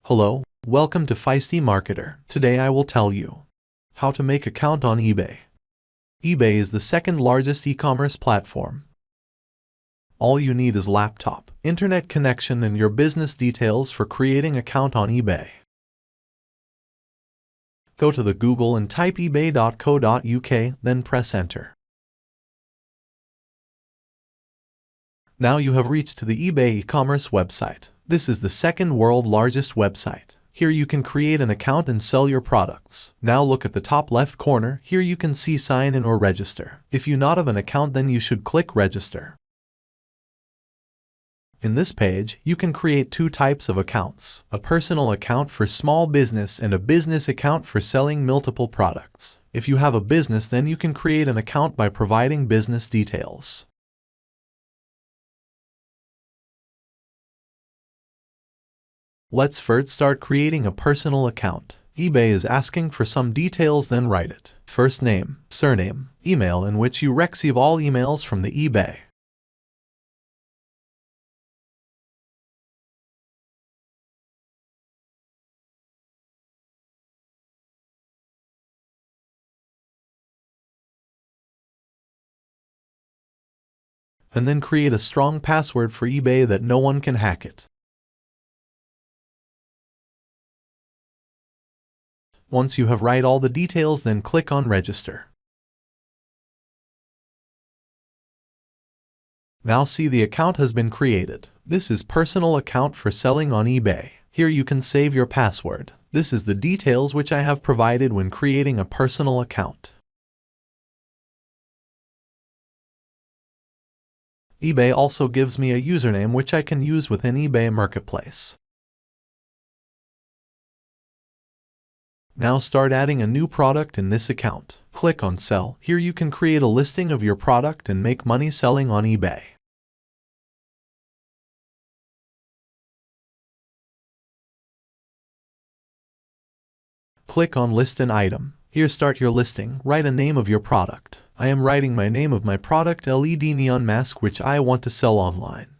Hello, welcome to Feisty Marketer. Today I will tell you how to make account on eBay. eBay is the second largest e-commerce platform. All you need is laptop, internet connection and your business details for creating account on eBay. Go to the Google and type ebay.co.uk, then press enter. Now you have reached to the eBay e-commerce website. This is the second world largest website. Here you can create an account and sell your products. Now look at the top left corner. Here you can see sign in or register. If you not have an account, then you should click register. In this page, you can create two types of accounts: a personal account for small business and a business account for selling multiple products. If you have a business, then you can create an account by providing business details. Let's first start creating a personal account. eBay is asking for some details, then write it. First name, surname, email in which you receive all emails from the eBay. And then create a strong password for eBay that no one can hack it. Once you have write all the details, then click on register. Now see, the account has been created. This is personal account for selling on eBay. Here you can save your password. This is the details which I have provided when creating a personal account. eBay also gives me a username which I can use within eBay Marketplace. Now start adding a new product in this account. Click on Sell. Here you can create a listing of your product and make money selling on eBay. Click on List an item. Here start your listing. Write a name of your product. I am writing my name of my product, LED neon mask, which I want to sell online.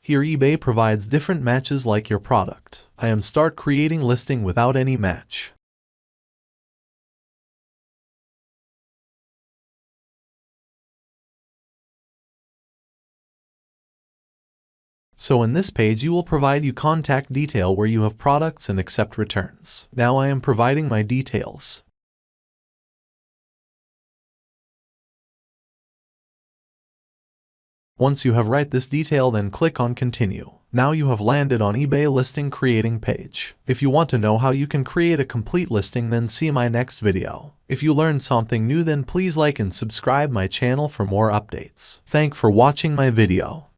Here eBay provides different matches like your product. I am start creating listing without any match. So in this page you will provide you contact detail where you have products and accept returns. Now I am providing my details. Once you have write this detail, then click on continue. Now you have landed on eBay listing creating page. If you want to know how you can create a complete listing, then see my next video. If you learned something new, then please like and subscribe my channel for more updates. Thank for watching my video.